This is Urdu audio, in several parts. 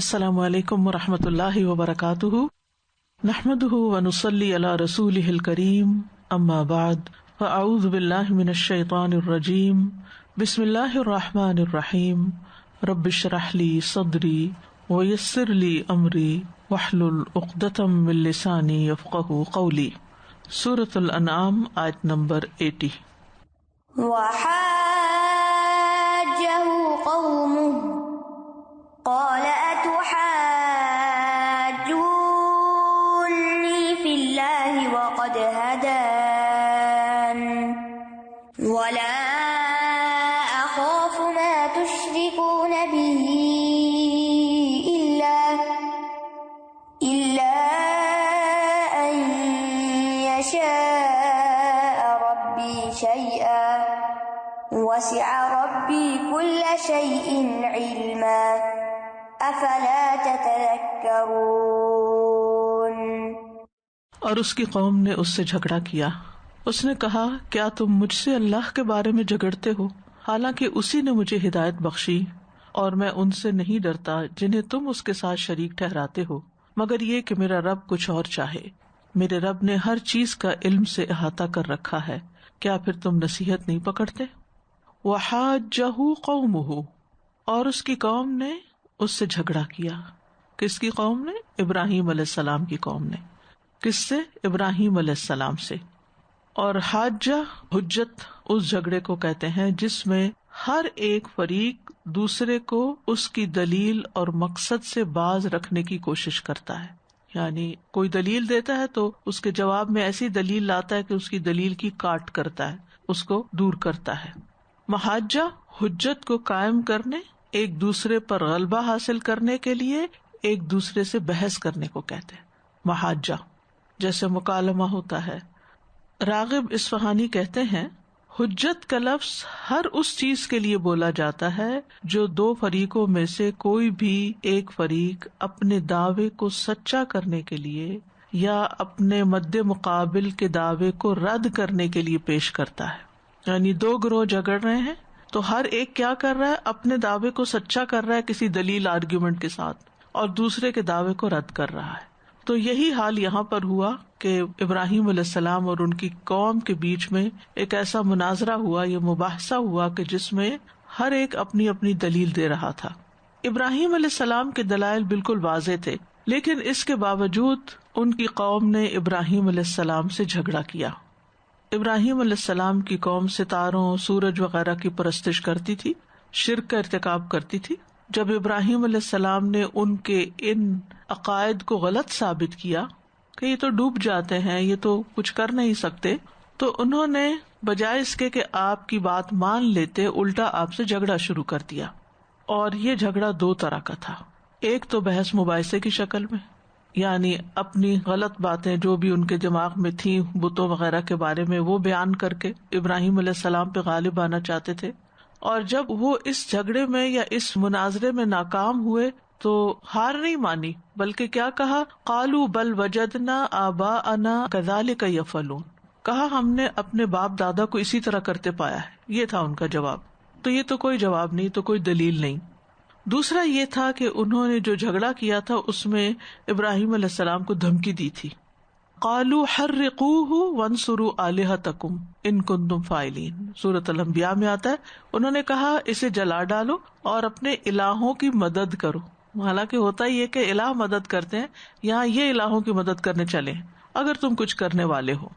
السلام علیکم ورحمۃ اللہ وبرکاتہ، نحمدہ ونصلی علی رسولہ الکریم، اما بعد، فاعوذ باللہ من الشیطان الرجیم، بسم اللہ الرحمن الرحیم، رب اشرح لی صدری ویسر لی امری واحلل عقدۃ من لسانی یفقہوا قولی۔ سورۃ الانعام، آیت نمبر 80۔ وحاجہ قومہ قال أتحاجوني في الله وقد هدان ولا أخاف ما تشركون به إلا أن يشاء ربي شيئا وسع ربي كل شيء علما افلا تتذکرون۔ اور اس کی قوم نے اس سے جھگڑا کیا، اس نے کہا کیا تم مجھ سے اللہ کے بارے میں جھگڑتے ہو، حالانکہ اسی نے مجھے ہدایت بخشی، اور میں ان سے نہیں ڈرتا جنہیں تم اس کے ساتھ شریک ٹھہراتے ہو، مگر یہ کہ میرا رب کچھ اور چاہے۔ میرے رب نے ہر چیز کا علم سے احاطہ کر رکھا ہے، کیا پھر تم نصیحت نہیں پکڑتے؟ وحاجہ قومہ، اور اس کی قوم نے اس سے جھگڑا کیا۔ کس کی قوم نے؟ ابراہیم علیہ السلام کی قوم نے۔ کس سے؟ ابراہیم علیہ السلام سے۔ اور حاجہ، حجت اس جھگڑے کو کہتے ہیں جس میں ہر ایک فریق دوسرے کو اس کی دلیل اور مقصد سے باز رکھنے کی کوشش کرتا ہے، یعنی کوئی دلیل دیتا ہے تو اس کے جواب میں ایسی دلیل لاتا ہے کہ اس کی دلیل کی کاٹ کرتا ہے، اس کو دور کرتا ہے۔ محاجہ حجت کو قائم کرنے، ایک دوسرے پر غلبہ حاصل کرنے کے لیے ایک دوسرے سے بحث کرنے کو کہتے ہیں محاجہ، جیسے مکالمہ ہوتا ہے۔ راغب اصفہانی کہتے ہیں حجت کا لفظ ہر اس چیز کے لیے بولا جاتا ہے جو دو فریقوں میں سے کوئی بھی ایک فریق اپنے دعوے کو سچا کرنے کے لیے یا اپنے مد مقابل کے دعوے کو رد کرنے کے لیے پیش کرتا ہے۔ یعنی دو گروہ جھگڑ رہے ہیں تو ہر ایک کیا کر رہا ہے؟ اپنے دعوے کو سچا کر رہا ہے کسی دلیل آرگیومنٹ کے ساتھ، اور دوسرے کے دعوے کو رد کر رہا ہے۔ تو یہی حال یہاں پر ہوا کہ ابراہیم علیہ السلام اور ان کی قوم کے بیچ میں ایک ایسا مناظرہ ہوا، یہ مباحثہ ہوا کہ جس میں ہر ایک اپنی اپنی دلیل دے رہا تھا۔ ابراہیم علیہ السلام کے دلائل بالکل واضح تھے، لیکن اس کے باوجود ان کی قوم نے ابراہیم علیہ السلام سے جھگڑا کیا۔ ابراہیم علیہ السلام کی قوم ستاروں، سورج وغیرہ کی پرستش کرتی تھی، شرک کا ارتکاب کرتی تھی۔ جب ابراہیم علیہ السلام نے ان کے ان عقائد کو غلط ثابت کیا کہ یہ تو ڈوب جاتے ہیں، یہ تو کچھ کر نہیں سکتے، تو انہوں نے بجائے اس کے کہ آپ کی بات مان لیتے، الٹا آپ سے جھگڑا شروع کر دیا۔ اور یہ جھگڑا دو طرح کا تھا، ایک تو بحث مباحثے کی شکل میں، یعنی اپنی غلط باتیں جو بھی ان کے دماغ میں تھیں بتوں وغیرہ کے بارے میں وہ بیان کر کے ابراہیم علیہ السلام پہ غالب آنا چاہتے تھے۔ اور جب وہ اس جھگڑے میں یا اس مناظرے میں ناکام ہوئے تو ہار نہیں مانی، بلکہ کیا کہا؟ قالوا بل وجدنا آباءنا كذلك يفعلون، کہا ہم نے اپنے باپ دادا کو اسی طرح کرتے پایا ہے۔ یہ تھا ان کا جواب۔ تو یہ تو کوئی جواب نہیں، تو کوئی دلیل نہیں۔ دوسرا یہ تھا کہ انہوں نے جو جھگڑا کیا تھا اس میں ابراہیم علیہ السلام کو دھمکی دی تھی۔ قالوا حرقوه وانصروا آلهتكم ان کنتم فاعلین، سورۃ الانبیاء میں آتا ہے، انہوں نے کہا اسے جلا ڈالو اور اپنے الہوں کی مدد کرو۔ حالانکہ ہوتا ہی ہے کہ الہ مدد کرتے ہیں، یہاں یہ الہوں کی مدد کرنے چلے اگر تم کچھ کرنے والے ہو۔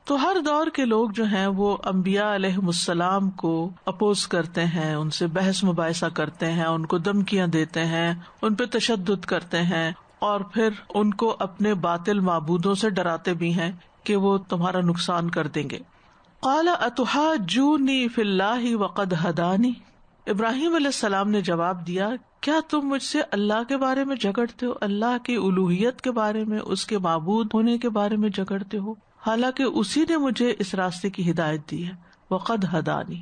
تو ہر دور کے لوگ جو ہیں وہ انبیاء علیہم السلام کو اپوز کرتے ہیں، ان سے بحث مباحثہ کرتے ہیں، ان کو دھمکیاں دیتے ہیں، ان پہ تشدد کرتے ہیں، اور پھر ان کو اپنے باطل معبودوں سے ڈراتے بھی ہیں کہ وہ تمہارا نقصان کر دیں گے۔ قال اتحاجونی فی اللہ وقد ہدانی، ابراہیم علیہ السلام نے جواب دیا کیا تم مجھ سے اللہ کے بارے میں جھگڑتے ہو، اللہ کی الوہیت کے بارے میں، اس کے معبود ہونے کے بارے میں جھگڑتے ہو، حالانکہ اسی نے مجھے اس راستے کی ہدایت دی ہے۔ وقد ہدانی،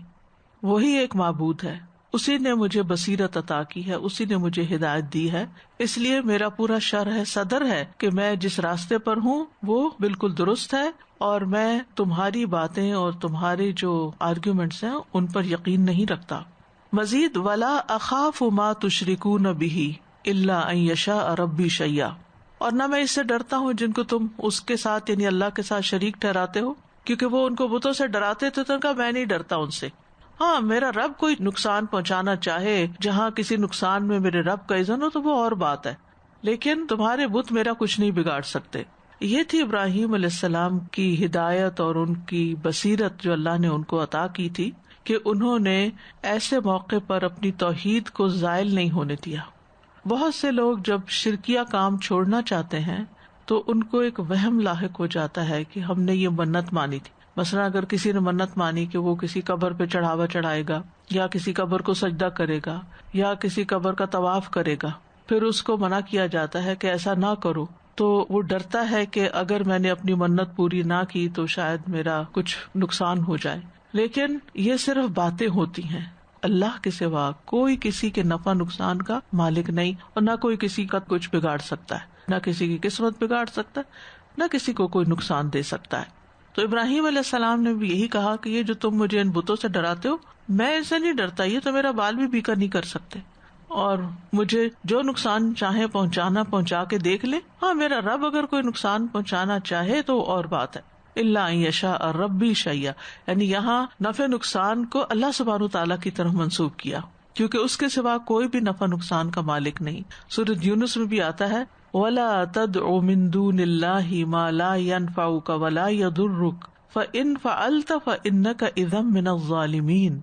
وہی ایک معبود ہے، اسی نے مجھے بصیرت عطا کی ہے، اسی نے مجھے ہدایت دی ہے، اس لیے میرا پورا شرح صدر ہے کہ میں جس راستے پر ہوں وہ بالکل درست ہے، اور میں تمہاری باتیں اور تمہارے جو آرگیومنٹس ہیں ان پر یقین نہیں رکھتا۔ مزید ولا اخاف ما تشرکون بہ، الا ان یشاء ربی شیئا، اور نہ میں اس سے ڈرتا ہوں جن کو تم اس کے ساتھ یعنی اللہ کے ساتھ شریک ٹھہراتے ہو، کیونکہ وہ ان کو بتوں سے ڈراتے تھے تو کہا میں نہیں ڈرتا ان سے. ہاں میرا رب کوئی نقصان پہنچانا چاہے، جہاں کسی نقصان میں میرے رب کا اذن ہو تو وہ اور بات ہے، لیکن تمہارے بت میرا کچھ نہیں بگاڑ سکتے. یہ تھی ابراہیم علیہ السلام کی ہدایت اور ان کی بصیرت جو اللہ نے ان کو عطا کی تھی کہ انہوں نے ایسے موقع پر اپنی توحید کو زائل نہیں ہونے دیا. بہت سے لوگ جب شرکیہ کام چھوڑنا چاہتے ہیں تو ان کو ایک وہم لاحق ہو جاتا ہے کہ ہم نے یہ منت مانی تھی. مثلا اگر کسی نے منت مانی کہ وہ کسی قبر پہ چڑھاوا چڑھائے گا یا کسی قبر کو سجدہ کرے گا یا کسی قبر کا طواف کرے گا، پھر اس کو منع کیا جاتا ہے کہ ایسا نہ کرو، تو وہ ڈرتا ہے کہ اگر میں نے اپنی منت پوری نہ کی تو شاید میرا کچھ نقصان ہو جائے. لیکن یہ صرف باتیں ہوتی ہیں، اللہ کے سوا کوئی کسی کے نفع نقصان کا مالک نہیں، اور نہ کوئی کسی کا کچھ بگاڑ سکتا ہے، نہ کسی کی قسمت بگاڑ سکتا ہے، نہ کسی کو کوئی نقصان دے سکتا ہے. تو ابراہیم علیہ السلام نے بھی یہی کہا کہ یہ جو تم مجھے ان بتوں سے ڈراتے ہو میں ان سے نہیں ڈرتا، یہ تو میرا بال بھی بیکا نہیں کر سکتے، اور مجھے جو نقصان چاہے پہنچانا پہنچا کے دیکھ لے. ہاں میرا رب اگر کوئی نقصان پہنچانا چاہے تو اور بات ہے. الا ان یشاء ربی شیئا، یعنی یہاں نفع نقصان کو اللہ سبحانہ تعالیٰ کی طرف منسوب کیا، کیونکہ اس کے سوا کوئی بھی نفع نقصان کا مالک نہیں. سورۃ یونس میں بھی آتا ہے وَلَا تَدْعُ مِن دُونِ اللَّهِ مَا لَا يَنفَعُكَ وَلَا يَضُرُّكَ فَإِن فَعَلْتَ فَإِنَّكَ إِذًا مِنَ الظَّالِمِينَ،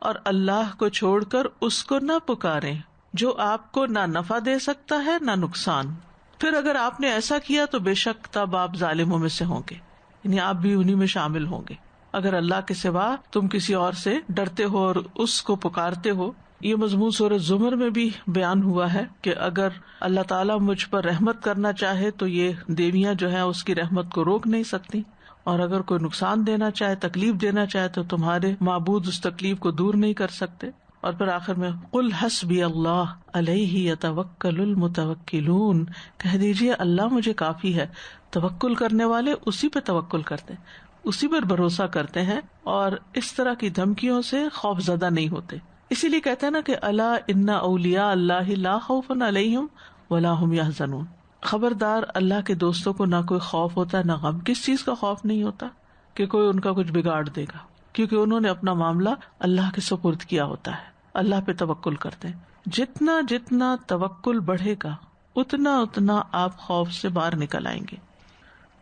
اور اللہ کو چھوڑ کر اس کو نہ پکاریں جو آپ کو نہ نفع دے سکتا ہے نہ نقصان، پھر اگر آپ نے ایسا کیا تو بے شک تب آپ ظالموں میں سے ہوں گے، یعنی آپ بھی انہی میں شامل ہوں گے. اگر اللہ کے سوا تم کسی اور سے ڈرتے ہو اور اس کو پکارتے ہو. یہ مضمون سورۃ زمر میں بھی بیان ہوا ہے کہ اگر اللہ تعالیٰ مجھ پر رحمت کرنا چاہے تو یہ دیویاں جو ہیں اس کی رحمت کو روک نہیں سکتی، اور اگر کوئی نقصان دینا چاہے تکلیف دینا چاہے تو تمہارے معبود اس تکلیف کو دور نہیں کر سکتے. اور پھر آخر میں قل حسبی اللہ علیہ یتوکل المتوکلون، کہہ دیجیے اللہ مجھے کافی ہے. توکل کرنے والے اسی پہ توکل کرتے ہیں، اسی پر بھروسہ کرتے ہیں اور اس طرح کی دھمکیوں سے خوف زدہ نہیں ہوتے. اسی لیے کہتے ہیں نا کہ الا ان اولیاء اللہ لا خوف علیہم ولا هم یحزنون، خبردار اللہ کے دوستوں کو نہ کوئی خوف ہوتا ہے نہ غم. کس چیز کا خوف نہیں ہوتا؟ کہ کوئی ان کا کچھ بگاڑ دے گا، کیونکہ انہوں نے اپنا معاملہ اللہ کے سپرد کیا ہوتا ہے، اللہ پہ توکل کرتے ہیں. جتنا جتنا توکل بڑھے گا اتنا اتنا آپ خوف سے باہر نکل آئیں گے.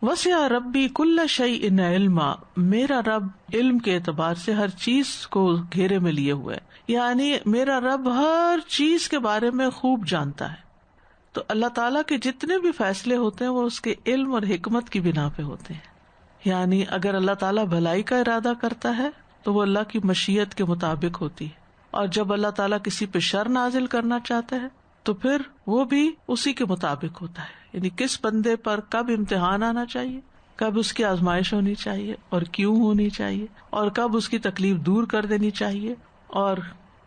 وسع ربی کل شیء علما، میرا رب علم کے اعتبار سے ہر چیز کو گھیرے میں لیے ہوئے ہے، یعنی میرا رب ہر چیز کے بارے میں خوب جانتا ہے. تو اللہ تعالیٰ کے جتنے بھی فیصلے ہوتے ہیں وہ اس کے علم اور حکمت کی بنا پہ ہوتے ہیں. یعنی اگر اللہ تعالیٰ بھلائی کا ارادہ کرتا ہے تو وہ اللہ کی مشیت کے مطابق ہوتی ہے، اور جب اللہ تعالیٰ کسی پہ شر نازل کرنا چاہتا ہے تو پھر وہ بھی اسی کے مطابق ہوتا ہے. یعنی کس بندے پر کب امتحان آنا چاہیے، کب اس کی آزمائش ہونی چاہیے اور کیوں ہونی چاہیے، اور کب اس کی تکلیف دور کر دینی چاہیے اور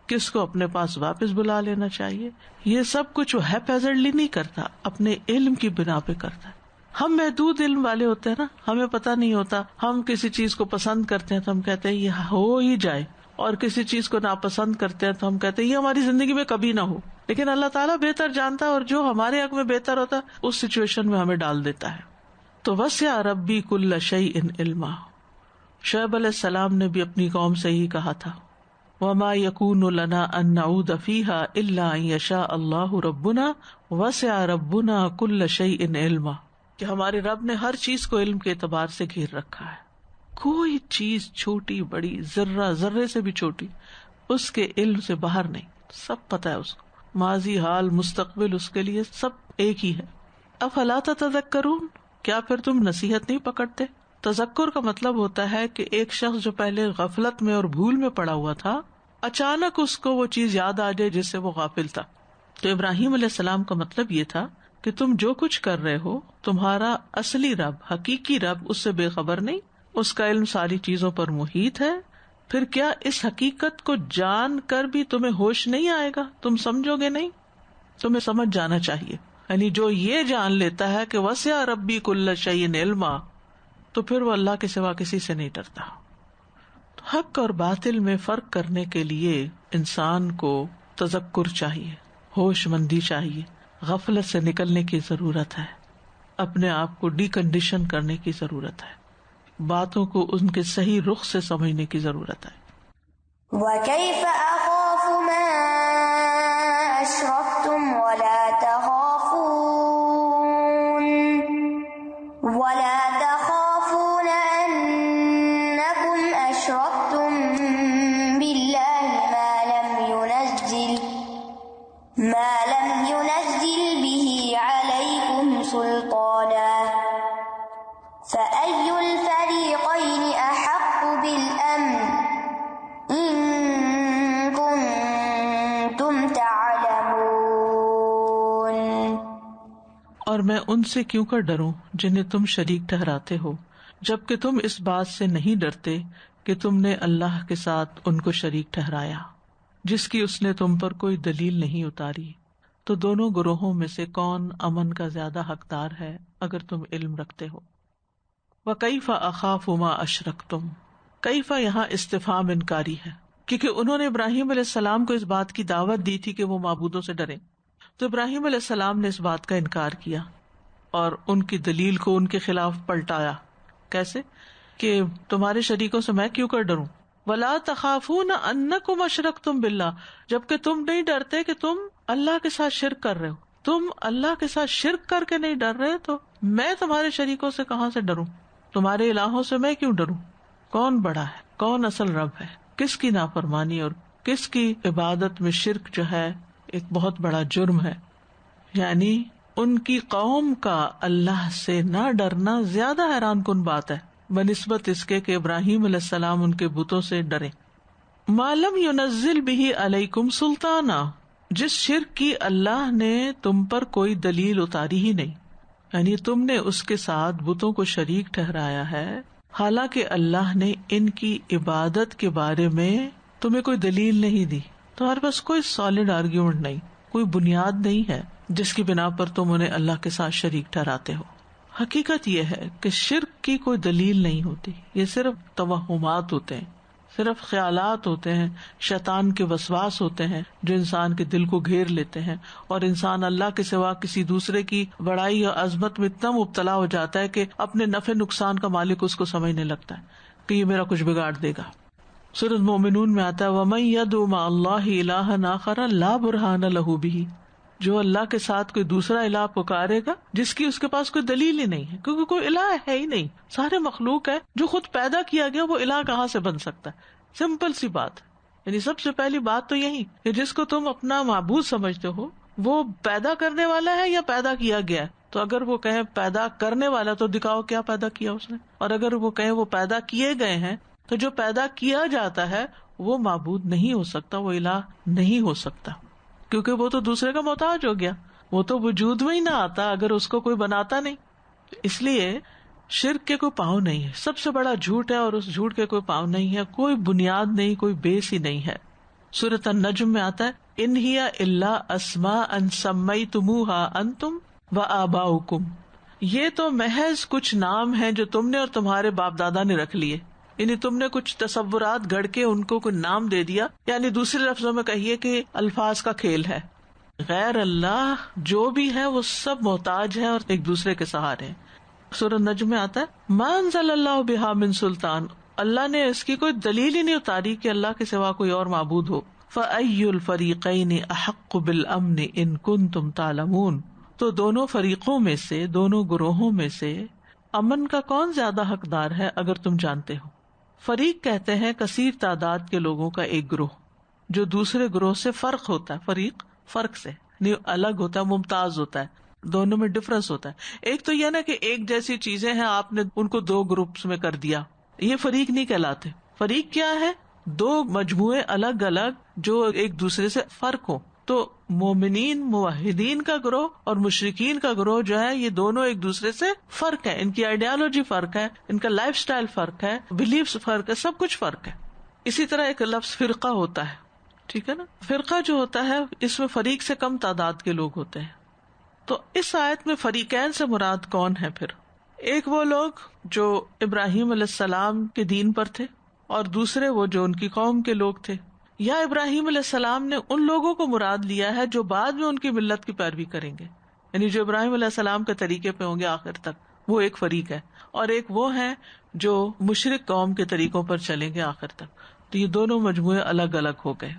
کس کو اپنے پاس واپس بلا لینا چاہیے، یہ سب کچھ وہ ہیپیزرلی نہیں کرتا، اپنے علم کی بنا پہ کرتا ہے. ہم محدود علم والے ہوتے ہیں نا، ہمیں پتہ نہیں ہوتا، ہم کسی چیز کو پسند کرتے ہیں تو ہم کہتے ہیں یہ ہو ہی جائے، اور کسی چیز کو ناپسند کرتے ہیں تو ہم کہتے ہیں یہ ہماری زندگی میں کبھی نہ ہو. لیکن اللہ تعالیٰ بہتر جانتا ہے، اور جو ہمارے حق میں بہتر ہوتا ہے اس سچویشن میں ہمیں ڈال دیتا ہے. تو وسع ربی کل شیء علما. شعیب علیہ السلام نے بھی اپنی قوم سے ہی کہا تھا وما یکون لنا ان نعود فیہا الا ان یشاء اللہ ربنا وسع ربنا کل شیء علما، کہ ہمارے رب نے ہر چیز کو علم کے اعتبار سے گھیر رکھا ہے. کوئی چیز چھوٹی بڑی ذرہ ذرے سے بھی چھوٹی اس کے علم سے باہر نہیں، سب پتہ ہے اس کو، ماضی حال مستقبل اس کے لیے سب ایک ہی ہے. افلا تتذکرون، کیا پھر تم نصیحت نہیں پکڑتے؟ تذکر کا مطلب ہوتا ہے کہ ایک شخص جو پہلے غفلت میں اور بھول میں پڑا ہوا تھا اچانک اس کو وہ چیز یاد آ جائے جس سے وہ غافل تھا. تو ابراہیم علیہ السلام کا مطلب یہ تھا کہ تم جو کچھ کر رہے ہو تمہارا اصلی رب حقیقی رب اس سے بے خبر نہیں، اس کا علم ساری چیزوں پر محیط ہے. پھر کیا اس حقیقت کو جان کر بھی تمہیں ہوش نہیں آئے گا؟ تم سمجھو گے نہیں؟ تمہیں سمجھ جانا چاہیے. یعنی جو یہ جان لیتا ہے کہ وسع ربی کل شیء علما، تو پھر وہ اللہ کے سوا کسی سے نہیں ڈرتا. حق اور باطل میں فرق کرنے کے لیے انسان کو تذکر چاہیے، ہوش مندی چاہیے. غفلت سے نکلنے کی ضرورت ہے، اپنے آپ کو ڈی کنڈیشن کرنے کی ضرورت ہے، باتوں کو ان کے صحیح رخ سے سمجھنے کی ضرورت ہے۔ وَكَيْفَ أَخَافُ مَا أَشْرَكْتُمْ وَلَا تَخَافُونَ أَنَّكُمْ أَشْرَكْتُم بِاللَّهِ مَا لَمْ يُنَزِّلْ بِهِ عَلَيْكُمْ سُلْطَانًا فَأَيُّ الْفَرِيقَيْنِ أَحَقُّ بِالْأَمْنِ إِن كُنتُمْ تَعْلَمُونَ۔ اور میں ان سے کیوں کر ڈروں جنہیں تم شریک ٹھہراتے ہو، جبکہ تم اس بات سے نہیں ڈرتے کہ تم نے اللہ کے ساتھ ان کو شریک ٹھہرایا جس کی اس نے تم پر کوئی دلیل نہیں اتاری۔ تو دونوں گروہوں میں سے کون امن کا زیادہ حقدار ہے اگر تم علم رکھتے ہو۔ وَكَيْفَ أَخَافُ مَا أَشْرَكْتُمْ، کیفا یہاں استفہام انکاری ہے، کیونکہ انہوں نے ابراہیم علیہ السلام کو اس بات کی دعوت دی تھی کہ وہ معبودوں سے ڈریں، تو ابراہیم علیہ السلام نے اس بات کا انکار کیا اور ان کی دلیل کو ان کے خلاف پلٹایا۔ کیسے کہ تمہارے شریکوں سے میں کیوں کر ڈروں؟ وَلَا تَخَافُونَ أَنَّكُمْ أَشْرَكْتُمْ بِاللَّهِ، جبکہ تم نہیں ڈرتے کہ تم اللہ کے ساتھ شرک کر رہے ہو۔ تم اللہ کے ساتھ شرک کر کے نہیں ڈر رہے تو میں تمہارے شریکوں سے کہاں سے ڈروں؟ تمہارے الہوں سے میں کیوں ڈروں؟ کون بڑا ہے، کون اصل رب ہے، کس کی نافرمانی اور کس کی عبادت میں شرک جو ہے ایک بہت بڑا جرم ہے۔ یعنی ان کی قوم کا اللہ سے نہ ڈرنا زیادہ حیران کن بات ہے بنسبت اس کے کہ ابراہیم علیہ السلام ان کے بتوں سے ڈرے۔ ما لم ينزل به علیکم سلطانا، جس شرک کی اللہ نے تم پر کوئی دلیل اتاری ہی نہیں، یعنی تم نے اس کے ساتھ بتوں کو شریک ٹھہرایا ہے حالانکہ اللہ نے ان کی عبادت کے بارے میں تمہیں کوئی دلیل نہیں دی، تمہارے پاس کوئی سالڈ آرگیومنٹ نہیں، کوئی بنیاد نہیں ہے جس کی بنا پر تم انہیں اللہ کے ساتھ شریک ٹھہراتے ہو۔ حقیقت یہ ہے کہ شرک کی کوئی دلیل نہیں ہوتی، یہ صرف توہمات ہوتے ہیں، صرف خیالات ہوتے ہیں، شیطان کے وسواس ہوتے ہیں جو انسان کے دل کو گھیر لیتے ہیں، اور انسان اللہ کے سوا کسی دوسرے کی بڑائی اور عظمت میں اتنا مبتلا ہو جاتا ہے کہ اپنے نفع نقصان کا مالک اس کو سمجھنے لگتا ہے کہ یہ میرا کچھ بگاڑ دے گا۔ سورۃ مومنون میں آتا ہے وَمَن يَدْعُ مَعَ اللَّهِ إِلَٰهًا آخَرَ لَا بُرْهَانَ لَهُ بِهِ، جو اللہ کے ساتھ کوئی دوسرا الہ پکارے گا جس کی اس کے پاس کوئی دلیل ہی نہیں ہے، کیونکہ کوئی الہ ہے ہی نہیں، سارے مخلوق ہے جو خود پیدا کیا گیا، وہ الہ کہاں سے بن سکتا ہے؟ سمپل سی بات، یعنی سب سے پہلی بات تو یہی کہ جس کو تم اپنا معبود سمجھتے ہو وہ پیدا کرنے والا ہے یا پیدا کیا گیا ہے؟ تو اگر وہ کہیں پیدا کرنے والا تو دکھاؤ کیا پیدا کیا اس نے، اور اگر وہ کہیں وہ پیدا کیے گئے ہیں تو جو پیدا کیا جاتا ہے وہ معبود نہیں ہو سکتا، وہ الہ نہیں ہو سکتا، کیونکہ وہ تو دوسرے کا محتاج ہو گیا، وہ تو وجود میں ہی نہ آتا اگر اس کو کوئی بناتا نہیں۔ اس لیے شرک کے کوئی پاؤں نہیں ہے، سب سے بڑا جھوٹ ہے، اور اس جھوٹ کے کوئی پاؤں نہیں ہے، کوئی بنیاد نہیں، کوئی بیس ہی نہیں ہے۔ سورۃ النجم میں آتا ہے ان ہی الا اسماء سمیتموها انتم وآباؤکم، یہ تو محض کچھ نام ہیں جو تم نے اور تمہارے باپ دادا نے رکھ لیے، یعنی تم نے کچھ تصورات گڑ کے ان کو کوئی نام دے دیا، یعنی دوسرے لفظوں میں کہیے کہ الفاظ کا کھیل ہے۔ غیر اللہ جو بھی ہے وہ سب محتاج ہے اور ایک دوسرے کے سہارے ہیں۔ سورۃ نجم میں آتا ہے ما انزل اللہ بہا من سلطان، اللہ نے اس کی کوئی دلیل ہی نہیں اتاری کہ اللہ کے سوا کوئی اور معبود ہو۔ فأی الفریقین احق بالامن ان کنتم تعلمون، تو دونوں فریقوں میں سے، دونوں گروہوں میں سے امن کا کون زیادہ حقدار ہے اگر تم جانتے ہو۔ فریق کہتے ہیں کثیر تعداد کے لوگوں کا ایک گروہ جو دوسرے گروہ سے فرق ہوتا ہے، فریق فرق سے الگ ہوتا ہے، ممتاز ہوتا ہے، دونوں میں ڈفرنس ہوتا ہے۔ ایک تو یہ نا کہ ایک جیسی چیزیں ہیں آپ نے ان کو دو گروپس میں کر دیا، یہ فریق نہیں کہلاتے۔ فریق کیا ہے؟ دو مجموعے الگ الگ جو ایک دوسرے سے فرق ہو۔ تو مومنین موحدین کا گروہ اور مشرکین کا گروہ جو ہے یہ دونوں ایک دوسرے سے فرق ہے، ان کی آئیڈیالوجی فرق ہے، ان کا لائف سٹائل فرق ہے، بلیفز فرق ہے، سب کچھ فرق ہے۔ اسی طرح ایک لفظ فرقہ ہوتا ہے، ٹھیک ہے نا، فرقہ جو ہوتا ہے اس میں فریق سے کم تعداد کے لوگ ہوتے ہیں۔ تو اس آیت میں فریقین سے مراد کون ہے پھر؟ ایک وہ لوگ جو ابراہیم علیہ السلام کے دین پر تھے، اور دوسرے وہ جو ان کی قوم کے لوگ تھے، یا ابراہیم علیہ السلام نے ان لوگوں کو مراد لیا ہے جو بعد میں ان کی ملت کی پیروی کریں گے، یعنی جو ابراہیم علیہ السلام کے طریقے پہ ہوں گے آخر تک، وہ ایک فریق ہے، اور ایک وہ ہیں جو مشرک قوم کے طریقوں پر چلیں گے آخر تک. تو یہ دونوں مجموعے الگ الگ ہو گئے.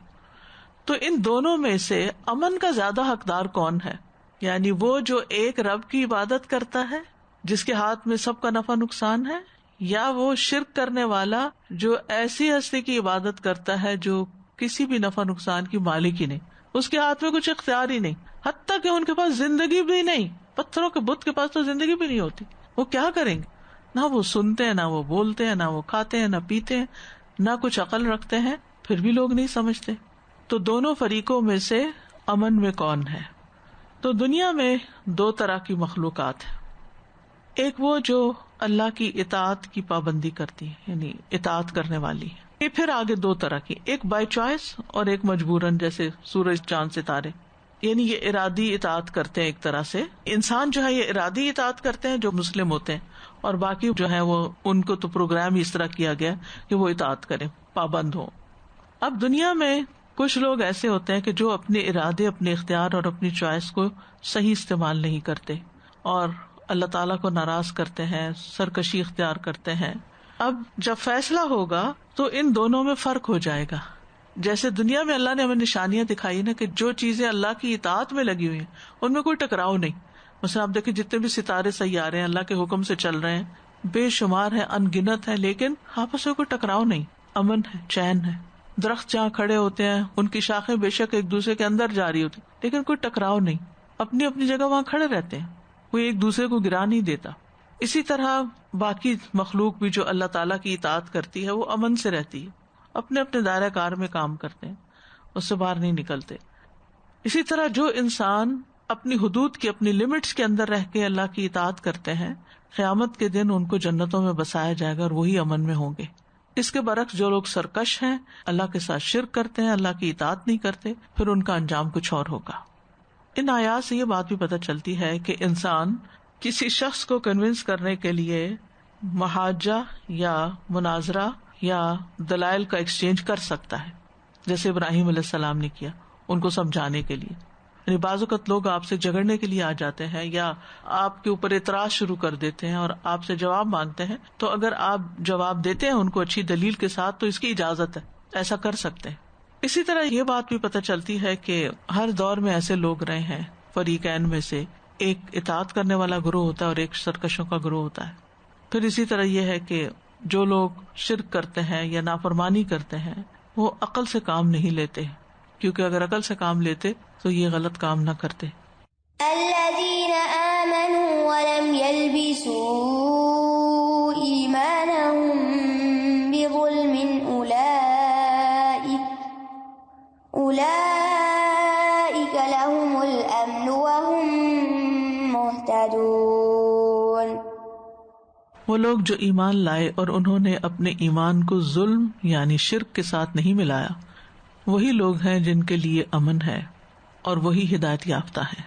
تو ان دونوں میں سے امن کا زیادہ حقدار کون ہے؟ یعنی وہ جو ایک رب کی عبادت کرتا ہے جس کے ہاتھ میں سب کا نفع نقصان ہے، یا وہ شرک کرنے والا جو ایسی ہستی کی عبادت کرتا ہے جو کسی بھی نفع نقصان کی مالک ہی نہیں، اس کے ہاتھ میں کچھ اختیار ہی نہیں، حتیٰ کہ ان کے پاس زندگی بھی نہیں. پتھروں کے بت کے پاس تو زندگی بھی نہیں ہوتی، وہ کیا کریں گے؟ نہ وہ سنتے ہیں، نہ وہ بولتے ہیں، نہ وہ کھاتے ہیں، نہ پیتے ہیں، نہ کچھ عقل رکھتے ہیں، پھر بھی لوگ نہیں سمجھتے. تو دونوں فریقوں میں سے امن میں کون ہے؟ تو دنیا میں دو طرح کی مخلوقات ہیں. ایک وہ جو اللہ کی اطاعت کی پابندی کرتی ہے، یعنی اطاعت کرنے والی ہے. یہ پھر آگے دو طرح کی، ایک بائی چوائس اور ایک مجبوراً، جیسے سورج چاند ستارے. یعنی یہ ارادی اطاعت کرتے ہیں. ایک طرح سے انسان جو ہے یہ ارادی اطاعت کرتے ہیں جو مسلم ہوتے ہیں، اور باقی جو ہے وہ ان کو تو پروگرام اس طرح کیا گیا کہ وہ اطاعت کریں، پابند ہوں. اب دنیا میں کچھ لوگ ایسے ہوتے ہیں کہ جو اپنے ارادے، اپنے اختیار اور اپنی چوائس کو صحیح استعمال نہیں کرتے اور اللہ تعالیٰ کو ناراض کرتے ہیں، سرکشی اختیار کرتے ہیں. اب جب فیصلہ ہوگا تو ان دونوں میں فرق ہو جائے گا. جیسے دنیا میں اللہ نے ہمیں نشانیاں دکھائی نا کہ جو چیزیں اللہ کی اطاعت میں لگی ہوئی ہیں ان میں کوئی ٹکراؤ نہیں. مثلا آپ دیکھیں جتنے بھی ستارے سیارے ہیں اللہ کے حکم سے چل رہے ہیں، بے شمار ہیں، ان گنت ہیں، لیکن آپس میں کوئی ٹکراؤ نہیں، امن ہے، چین ہے. درخت جہاں کھڑے ہوتے ہیں ان کی شاخیں بے شک ایک دوسرے کے اندر جاری ہوتی لیکن کوئی ٹکراؤ نہیں، اپنی اپنی جگہ وہاں کھڑے رہتے ہیں، کوئی ایک دوسرے کو گرا نہیں دیتا. اسی طرح باقی مخلوق بھی جو اللہ تعالیٰ کی اطاعت کرتی ہے وہ امن سے رہتی ہے، اپنے اپنے دائرہ کار میں کام کرتے ہیں، اس سے باہر نہیں نکلتے. اسی طرح جو انسان اپنی حدود کی، اپنی لمٹس کے اندر رہ کے اللہ کی اطاعت کرتے ہیں، قیامت کے دن ان کو جنتوں میں بسایا جائے گا اور وہی امن میں ہوں گے. اس کے برعکس جو لوگ سرکش ہیں، اللہ کے ساتھ شرک کرتے ہیں، اللہ کی اطاعت نہیں کرتے، پھر ان کا انجام کچھ اور ہوگا. ان آیات سے یہ بات بھی پتہ چلتی ہے کہ انسان کسی شخص کو کنونس کرنے کے لیے محاجہ یا مناظرہ یا دلائل کا ایکسچینج کر سکتا ہے، جیسے ابراہیم علیہ السلام نے کیا ان کو سمجھانے کے لیے. یعنی بعض اوقات لوگ آپ سے جھگڑنے کے لیے آ جاتے ہیں یا آپ کے اوپر اعتراض شروع کر دیتے ہیں اور آپ سے جواب مانگتے ہیں، تو اگر آپ جواب دیتے ہیں ان کو اچھی دلیل کے ساتھ تو اس کی اجازت ہے، ایسا کر سکتے ہیں. اسی طرح یہ بات بھی پتہ چلتی ہے کہ ہر دور میں ایسے لوگ رہے ہیں، فریقین میں سے ایک اطاعت کرنے والا گروہ ہوتا ہے اور ایک سرکشوں کا گروہ ہوتا ہے. پھر اسی طرح یہ ہے کہ جو لوگ شرک کرتے ہیں یا نافرمانی کرتے ہیں وہ عقل سے کام نہیں لیتے، کیونکہ اگر عقل سے کام لیتے تو یہ غلط کام نہ کرتے. الذين آمنوا ولم يلبسوا إيمانهم بظلم أولئك لهم الأمن وهم مهتدون. وہ لوگ جو ایمان لائے اور انہوں نے اپنے ایمان کو ظلم یعنی شرک کے ساتھ نہیں ملایا، وہی لوگ ہیں جن کے لیے امن ہے اور وہی ہدایت یافتہ ہیں.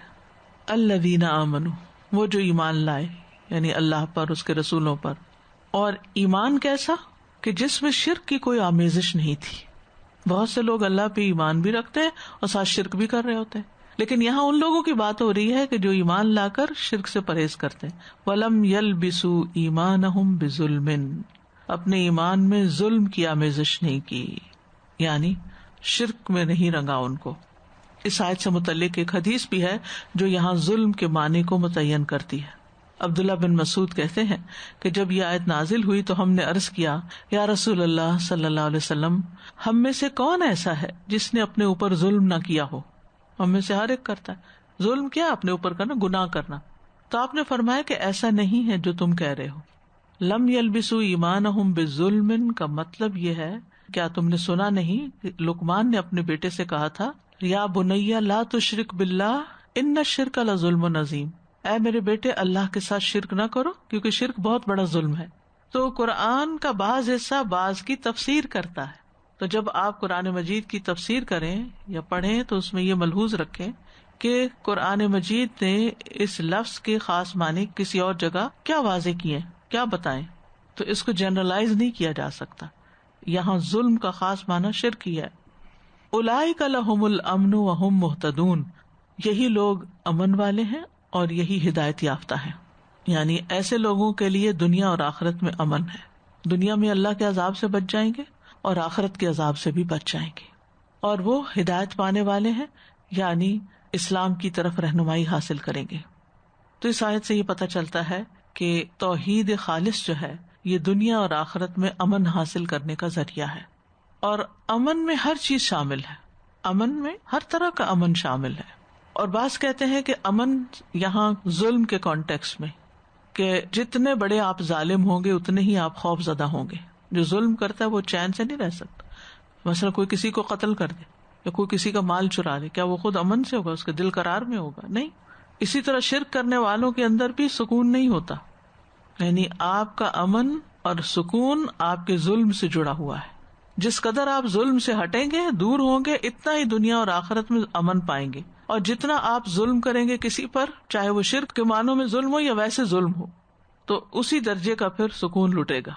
الذین آمنوا، وہ جو ایمان لائے یعنی اللہ پر، اس کے رسولوں پر. اور ایمان کیسا کہ جس میں شرک کی کوئی آمیزش نہیں تھی. بہت سے لوگ اللہ پہ ایمان بھی رکھتے ہیں اور ساتھ شرک بھی کر رہے ہوتے ہیں، لیکن یہاں ان لوگوں کی بات ہو رہی ہے کہ جو ایمان لا کر شرک سے پرہیز کرتے ہیں. وَلَمْ يَلْبِسُوا إِيمَانَهُمْ بِظُلْمٍ، اپنے ایمان میں ظلم کی آمیزش نہیں کی، یعنی شرک میں نہیں رنگا ان کو. اس آیت سے متعلق ایک حدیث بھی ہے جو یہاں ظلم کے معنی کو متعین کرتی ہے. عبداللہ بن مسعود کہتے ہیں کہ جب یہ آیت نازل ہوئی تو ہم نے عرض کیا، یا رسول اللہ صلی اللہ علیہ وسلم، ہم میں سے کون ایسا ہے جس نے اپنے اوپر ظلم نہ کیا ہو؟ ہم میں سے ہر ایک کرتا ہے. ظلم کیا؟ اپنے اوپر کرنا، گناہ کرنا. تو آپ نے فرمایا کہ ایسا نہیں ہے جو تم کہہ رہے ہو. لم یلبسوا ایمانہم بظلم کا مطلب یہ ہے، کیا تم نے سنا نہیں کہ لقمان نے اپنے بیٹے سے کہا تھا، یا بنی لا تشرک باللہ ان الشرک لظلم عظیم، اے میرے بیٹے اللہ کے ساتھ شرک نہ کرو کیونکہ شرک بہت بڑا ظلم ہے. تو قرآن کا بعض حصہ بعض کی تفسیر کرتا ہے. تو جب آپ قرآن مجید کی تفسیر کریں یا پڑھیں تو اس میں یہ ملحوظ رکھیں کہ قرآن مجید نے اس لفظ کے خاص معنی کسی اور جگہ کیا واضح کیے، کیا بتائیں. تو اس کو جنرلائز نہیں کیا جا سکتا. یہاں ظلم کا خاص معنی شرک ہی ہے. اولئک لہم الامن وہم مہتدون، یہی لوگ امن والے ہیں اور یہی ہدایت یافتہ ہیں. یعنی ایسے لوگوں کے لیے دنیا اور آخرت میں امن ہے. دنیا میں اللہ کے عذاب سے بچ جائیں گے اور آخرت کے عذاب سے بھی بچ جائیں گے، اور وہ ہدایت پانے والے ہیں، یعنی اسلام کی طرف رہنمائی حاصل کریں گے. تو اس آیت سے یہ پتہ چلتا ہے کہ توحید خالص جو ہے یہ دنیا اور آخرت میں امن حاصل کرنے کا ذریعہ ہے. اور امن میں ہر چیز شامل ہے، امن میں ہر طرح کا امن شامل ہے. اور بعض کہتے ہیں کہ امن یہاں ظلم کے کانٹیکس میں، کہ جتنے بڑے آپ ظالم ہوں گے اتنے ہی آپ خوف زدہ ہوں گے. جو ظلم کرتا ہے وہ چین سے نہیں رہ سکتا. مثلا کوئی کسی کو قتل کر دے یا کوئی کسی کا مال چرا لے، کیا وہ خود امن سے ہوگا؟ اس کے دل قرار میں ہوگا؟ نہیں. اسی طرح شرک کرنے والوں کے اندر بھی سکون نہیں ہوتا. یعنی آپ کا امن اور سکون آپ کے ظلم سے جڑا ہوا ہے. جس قدر آپ ظلم سے ہٹیں گے، دور ہوں گے، اتنا ہی دنیا اور آخرت میں امن پائیں گے. اور جتنا آپ ظلم کریں گے کسی پر، چاہے وہ شرک کے معنوں میں ظلم ہو یا ویسے ظلم ہو، تو اسی درجے کا پھر سکون لٹے گا.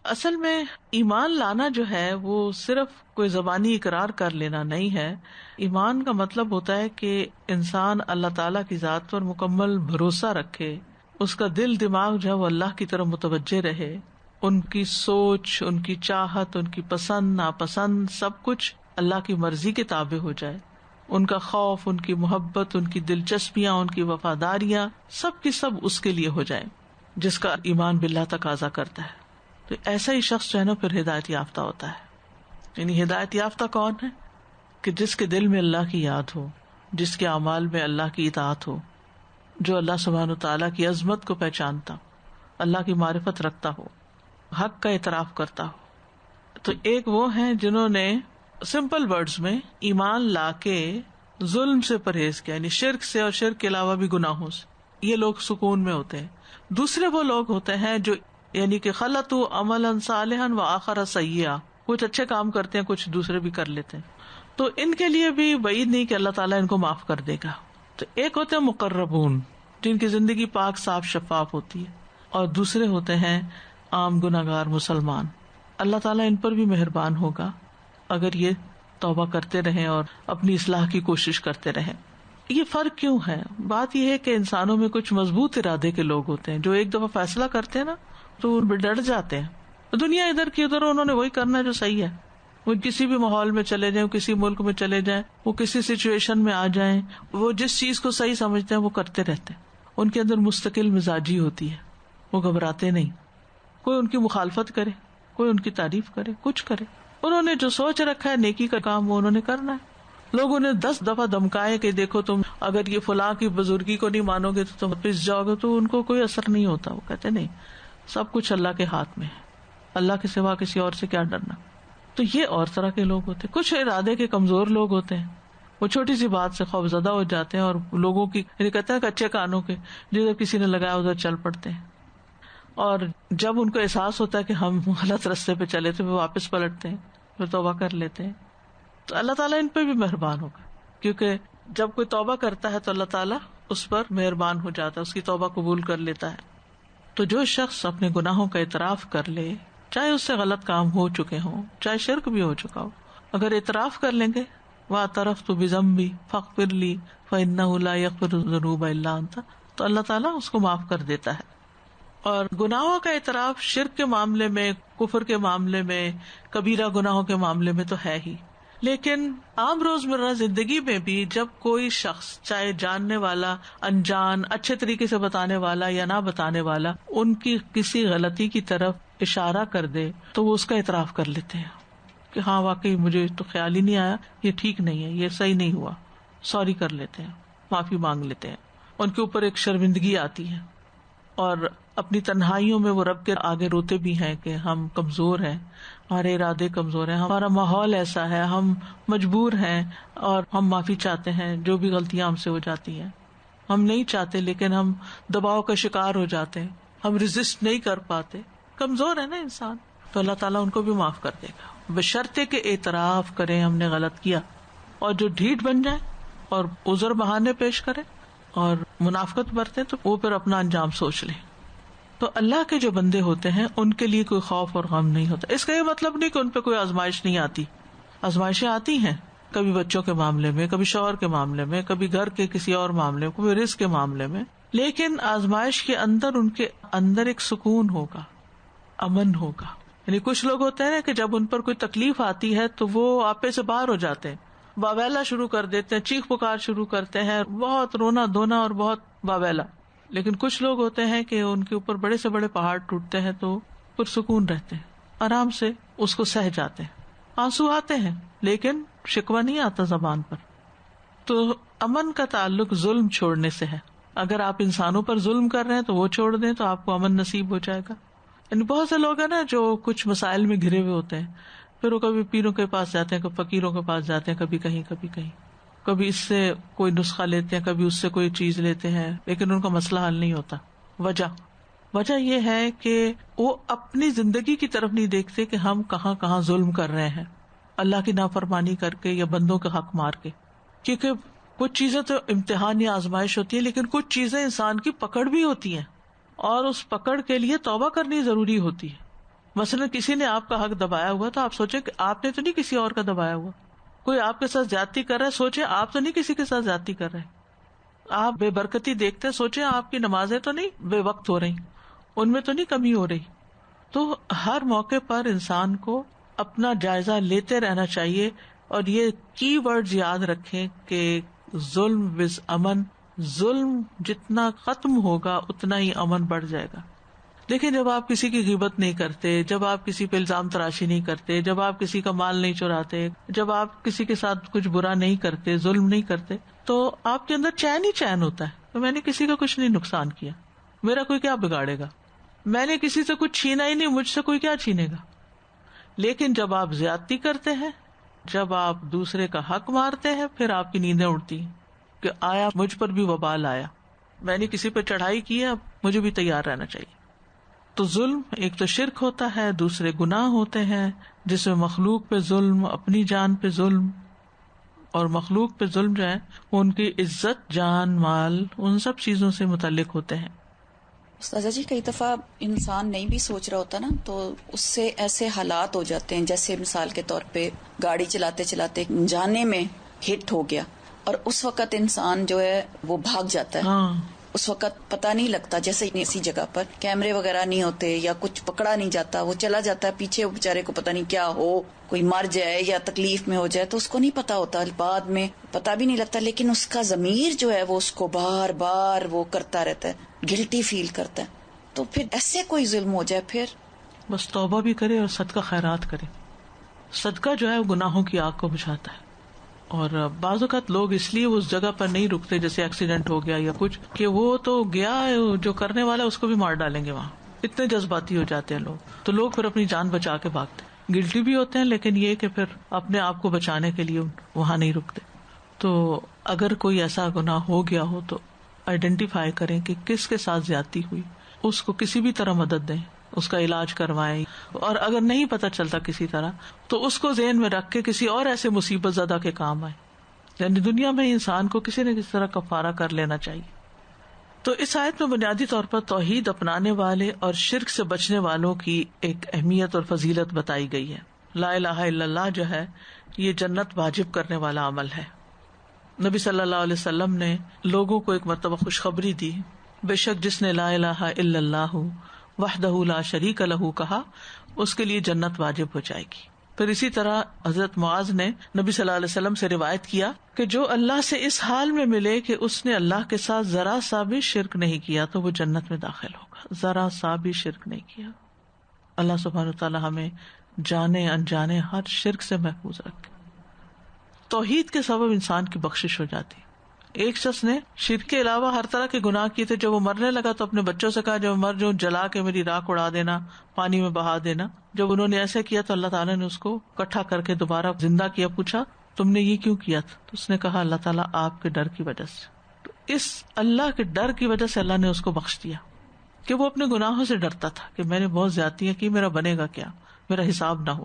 اصل میں ایمان لانا جو ہے وہ صرف کوئی زبانی اقرار کر لینا نہیں ہے. ایمان کا مطلب ہوتا ہے کہ انسان اللہ تعالیٰ کی ذات پر مکمل بھروسہ رکھے، اس کا دل دماغ جو ہے وہ اللہ کی طرف متوجہ رہے، ان کی سوچ، ان کی چاہت، ان کی پسند ناپسند سب کچھ اللہ کی مرضی کے تابع ہو جائے. ان کا خوف، ان کی محبت، ان کی دلچسپیاں، ان کی وفاداریاں سب کی سب اس کے لیے ہو جائیں جس کا ایمان باللہ تقاضا کرتا ہے. تو ایسا ہی شخص جو ہے نا پھر ہدایت یافتہ ہوتا ہے. یعنی ہدایت یافتہ کون ہے؟ کہ جس کے دل میں اللہ کی یاد ہو، جس کے اعمال میں اللہ کی اطاعت ہو، جو اللہ سبحانہ وتعالیٰ کی عظمت کو پہچانتا، اللہ کی معرفت رکھتا ہو، حق کا اعتراف کرتا ہو. تو ایک وہ ہیں جنہوں نے سمپل ورڈز میں ایمان لا کے ظلم سے پرہیز کیا، یعنی شرک سے اور شرک کے علاوہ بھی گناہوں سے. یہ لوگ سکون میں ہوتے ہیں. دوسرے وہ لوگ ہوتے ہیں جو یعنی کہ خلطوا عملا صالحا وآخر سیئا، کچھ اچھے کام کرتے ہیں، کچھ دوسرے بھی کر لیتے ہیں. تو ان کے لیے بھی وعید نہیں کہ اللہ تعالیٰ ان کو معاف کر دے گا. تو ایک ہوتے ہیں مقربون جن کی زندگی پاک صاف شفاف ہوتی ہے، اور دوسرے ہوتے ہیں عام گناہگار مسلمان. اللہ تعالیٰ ان پر بھی مہربان ہوگا اگر یہ توبہ کرتے رہیں اور اپنی اصلاح کی کوشش کرتے رہیں. یہ فرق کیوں ہے؟ بات یہ ہے کہ انسانوں میں کچھ مضبوط ارادے کے لوگ ہوتے ہیں جو ایک دفعہ فیصلہ کرتے ہیں نا تو وہ ڈر جاتے ہیں. دنیا ادھر کی ادھر، انہوں نے وہی کرنا ہے جو صحیح ہے. وہ کسی بھی ماحول میں چلے جائیں، کسی ملک میں چلے جائیں، وہ کسی سچویشن میں آ جائیں، وہ جس چیز کو صحیح سمجھتے ہیں وہ کرتے رہتے ہیں. ان کے اندر مستقل مزاجی ہوتی ہے، وہ گھبراتے نہیں. کوئی ان کی مخالفت کرے، کوئی ان کی تعریف کرے، کچھ کرے، انہوں نے جو سوچ رکھا ہے نیکی کا کام وہ انہوں نے کرنا ہے. لوگوں نے 10 دفعہ دھمکائے کہ دیکھو تم اگر یہ فلاں کی بزرگی کو نہیں مانو گے تو تم پس جاؤ گے، تو ان کو کوئی اثر نہیں ہوتا. وہ کہتے نہیں، سب کچھ اللہ کے ہاتھ میں ہے، اللہ کے سوا کسی اور سے کیا ڈرنا. تو یہ اور طرح کے لوگ ہوتے ہیں. کچھ ارادے کے کمزور لوگ ہوتے ہیں، وہ چھوٹی سی بات سے خوف زدہ ہو جاتے ہیں اور لوگوں کی کہتے ہیں کچے کانوں کے جدھر کسی نے لگایا ادھر چل پڑتے ہیں. اور جب ان کو احساس ہوتا ہے کہ ہم غلط راستے پہ چلے تو وہ واپس پلٹتے ہیں، پھر توبہ کر لیتے ہیں. تو اللہ تعالیٰ ان پہ بھی مہربان ہوگا، کیونکہ جب کوئی توبہ کرتا ہے تو اللہ تعالیٰ اس پر مہربان ہو جاتا ہے، اس کی توبہ قبول کر لیتا ہے. تو جو شخص اپنے گناہوں کا اعتراف کر لے، چاہے اس سے غلط کام ہو چکے ہوں، چاہے شرک بھی ہو چکا ہو، اگر اعتراف کر لیں گے وَاعْتَرَفْتُ بِذَنْبِي فَاغْفِرْ لِي فَإِنَّهُ لَا يَغْفِرُ الذُّنُوبَ إِلَّا أَنْتَ، تو اللہ تعالیٰ اس کو معاف کر دیتا ہے. اور گناہوں کا اعتراف شرک کے معاملے میں، کفر کے معاملے میں، کبیرہ گناہوں کے معاملے میں تو ہے ہی، لیکن عام روزمرہ زندگی میں بھی جب کوئی شخص، چاہے جاننے والا، انجان، اچھے طریقے سے بتانے والا یا نہ بتانے والا، ان کی کسی غلطی کی طرف اشارہ کر دے تو وہ اس کا اعتراف کر لیتے ہیں کہ ہاں واقعی مجھے تو خیال ہی نہیں آیا، یہ ٹھیک نہیں ہے، یہ صحیح نہیں ہوا، سوری کر لیتے ہیں، معافی مانگ لیتے ہیں. ان کے اوپر ایک شرمندگی آتی ہے، اور اپنی تنہائیوں میں وہ رب کے آگے روتے بھی ہیں کہ ہم کمزور ہیں، ہمارے ارادے کمزور ہیں، ہمارا ماحول ایسا ہے، ہم مجبور ہیں اور ہم معافی چاہتے ہیں جو بھی غلطیاں ہم سے ہو جاتی ہیں. ہم نہیں چاہتے لیکن ہم دباؤ کا شکار ہو جاتے ہیں، ہم ریزسٹ نہیں کر پاتے، کمزور ہے نا انسان. تو اللہ تعالیٰ ان کو بھی معاف کر دے گا بشرطے کہ اعتراف کریں ہم نے غلط کیا. اور جو ڈھیٹ بن جائے اور عذر بہانے پیش کرے اور منافقت برتے تو وہ پھر اپنا انجام سوچ لیں. تو اللہ کے جو بندے ہوتے ہیں ان کے لیے کوئی خوف اور غم نہیں ہوتا. اس کا یہ مطلب نہیں کہ ان پہ کوئی آزمائش نہیں آتی، آزمائشیں آتی ہیں، کبھی بچوں کے معاملے میں، کبھی شوہر کے معاملے میں، کبھی گھر کے کسی اور معاملے میں، کبھی رزق کے معاملے میں. لیکن آزمائش کے اندر ان کے اندر ایک سکون ہوگا، امن ہوگا. یعنی کچھ لوگ ہوتے ہیں نا کہ جب ان پر کوئی تکلیف آتی ہے تو وہ آپے سے باہر ہو جاتے ہیں، واویلا شروع کر دیتے ہیں، چیخ پکار شروع کرتے ہیں، بہت رونا دھونا اور بہت واویلا. لیکن کچھ لوگ ہوتے ہیں کہ ان کے اوپر بڑے سے بڑے پہاڑ ٹوٹتے ہیں تو پرسکون رہتے ہیں، آرام سے اس کو سہ جاتے ہیں. آنسو آتے ہیں لیکن شکوہ نہیں آتا زبان پر. تو امن کا تعلق ظلم چھوڑنے سے ہے. اگر آپ انسانوں پر ظلم کر رہے ہیں تو وہ چھوڑ دیں تو آپ کو امن نصیب ہو جائے گا. یعنی بہت سے لوگ ہیں نا جو کچھ مسائل میں گھرے ہوئے ہوتے ہیں، پھر وہ کبھی پیروں کے پاس جاتے ہیں، کبھی فقیروں کے پاس جاتے ہیں، کبھی کہیں کبھی کہیں، کبھی اس سے کوئی نسخہ لیتے ہیں، کبھی اس سے کوئی چیز لیتے ہیں، لیکن ان کا مسئلہ حل نہیں ہوتا. وجہ یہ ہے کہ وہ اپنی زندگی کی طرف نہیں دیکھتے کہ ہم کہاں کہاں ظلم کر رہے ہیں، اللہ کی نافرمانی کر کے یا بندوں کا حق مار کے. کیونکہ کچھ چیزیں تو امتحان یا آزمائش ہوتی ہے، لیکن کچھ چیزیں انسان کی پکڑ بھی ہوتی ہیں اور اس پکڑ کے لیے توبہ کرنی ضروری ہوتی ہے. مثلا کسی نے آپ کا حق دبایا ہوا تو آپ سوچیں کہ آپ نے تو نہیں کسی اور کا دبایا ہوا. کوئی آپ کے ساتھ زیادتی کر رہا ہے، سوچیں آپ تو نہیں کسی کے ساتھ زیادتی کر رہے. آپ بے برکتی دیکھتے ہیں، سوچیں آپ کی نمازیں تو نہیں بے وقت ہو رہی، ان میں تو نہیں کمی ہو رہی. تو ہر موقع پر انسان کو اپنا جائزہ لیتے رہنا چاہیے. اور یہ کی ورڈز یاد رکھیں کہ ظلم وز امن، ظلم جتنا ختم ہوگا اتنا ہی امن بڑھ جائے گا. لیکن جب آپ کسی کی غیبت نہیں کرتے، جب آپ کسی پہ الزام تراشی نہیں کرتے، جب آپ کسی کا مال نہیں چراتے، جب آپ کسی کے ساتھ کچھ برا نہیں کرتے، ظلم نہیں کرتے، تو آپ کے اندر چین ہی چین ہوتا ہے. تو میں نے کسی کا کچھ نہیں نقصان کیا، میرا کوئی کیا بگاڑے گا، میں نے کسی سے کچھ چھینا ہی نہیں، مجھ سے کوئی کیا چھینے گا. لیکن جب آپ زیادتی کرتے ہیں، جب آپ دوسرے کا حق مارتے ہیں، پھر آپ کی نیندیں اڑتی ہیں کہ آیا مجھ پر بھی وبال آیا، میں نے کسی پہ چڑھائی کی ہے، اب مجھے بھی تیار رہنا چاہیے. تو ظلم ایک تو شرک ہوتا ہے، دوسرے گناہ ہوتے ہیں جس میں مخلوق پہ ظلم، اپنی جان پہ ظلم. اور مخلوق پہ ظلم جو ہے وہ ان کی عزت، جان، مال، ان سب چیزوں سے متعلق ہوتے ہیں. استاذہ جی کئی دفعہ انسان نہیں بھی سوچ رہا ہوتا نا، تو اس سے ایسے حالات ہو جاتے ہیں، جیسے مثال کے طور پہ گاڑی چلاتے چلاتے جانے میں ہٹ ہو گیا اور اس وقت انسان جو ہے وہ بھاگ جاتا ہے. ہاں، اس وقت پتہ نہیں لگتا، جیسے اسی جگہ پر کیمرے وغیرہ نہیں ہوتے یا کچھ پکڑا نہیں جاتا، وہ چلا جاتا ہے پیچھے، وہ بیچارے کو پتہ نہیں کیا ہو، کوئی مر جائے یا تکلیف میں ہو جائے تو اس کو نہیں پتا ہوتا، بعد میں پتہ بھی نہیں لگتا. لیکن اس کا ضمیر جو ہے وہ اس کو بار بار وہ کرتا رہتا ہے، گلٹی فیل کرتا ہے. تو پھر ایسے کوئی ظلم ہو جائے پھر بس توبہ بھی کرے اور صدقہ خیرات کرے. صدقہ جو ہے وہ گناہوں کی آگ کو بجھاتا ہے. اور بعض اوقات لوگ اس لیے اس جگہ پر نہیں رکتے، جیسے ایکسیڈنٹ ہو گیا یا کچھ، کہ وہ تو گیا، جو کرنے والا اس کو بھی مار ڈالیں گے. وہاں اتنے جذباتی ہو جاتے ہیں لوگ، تو لوگ پھر اپنی جان بچا کے بھاگتے ہیں. گلٹی بھی ہوتے ہیں، لیکن یہ کہ پھر اپنے آپ کو بچانے کے لیے وہاں نہیں رکتے. تو اگر کوئی ایسا گناہ ہو گیا ہو تو آئیڈینٹیفائی کریں کہ کس کے ساتھ زیادتی ہوئی، اس کو کسی بھی طرح مدد دیں، اس کا علاج کروائیں. اور اگر نہیں پتہ چلتا کسی طرح تو اس کو ذہن میں رکھ کے کسی اور ایسے مصیبت زدہ کے کام آئے. یعنی دنیا میں انسان کو کسی نہ کسی طرح کفارہ کر لینا چاہیے. تو اس آیت میں بنیادی طور پر توحید اپنانے والے اور شرک سے بچنے والوں کی ایک اہمیت اور فضیلت بتائی گئی ہے. لا الہ الا اللہ جو ہے یہ جنت واجب کرنے والا عمل ہے. نبی صلی اللہ علیہ وسلم نے لوگوں کو ایک مرتبہ خوشخبری دی، بے شک جس نے لا الہ الا اللہ وحدہ لا شریک لہ کہا، اس کے لیے جنت واجب ہو جائے گی. پھر اسی طرح حضرت معاذ نے نبی صلی اللہ علیہ وسلم سے روایت کیا کہ جو اللہ سے اس حال میں ملے کہ اس نے اللہ کے ساتھ ذرا سا بھی شرک نہیں کیا تو وہ جنت میں داخل ہوگا. ذرا سا بھی شرک نہیں کیا. اللہ سبحانہ وتعالی ہمیں جانے انجانے ہر شرک سے محفوظ رکھے. توحید کے سبب انسان کی بخشش ہو جاتی. ایک شخص نے شرک کے علاوہ ہر طرح کے گناہ کیے تھے. جب وہ مرنے لگا تو اپنے بچوں سے کہا جب مر جاؤں جلا کے میری راکھ اڑا دینا، پانی میں بہا دینا. جب انہوں نے ایسے کیا تو اللہ تعالیٰ نے اس کو اکٹھا کر کے دوبارہ زندہ کیا. پوچھا تم نے یہ کیوں کیا تھا؟ تو اس نے کہا اللہ تعالیٰ آپ کے ڈر کی وجہ سے. تو اس اللہ کے ڈر کی وجہ سے اللہ نے اس کو بخش دیا کہ وہ اپنے گناہوں سے ڈرتا تھا کہ میں نے بہت زیادتیاں کی، میرا بنے گا کیا، میرا حساب نہ ہو.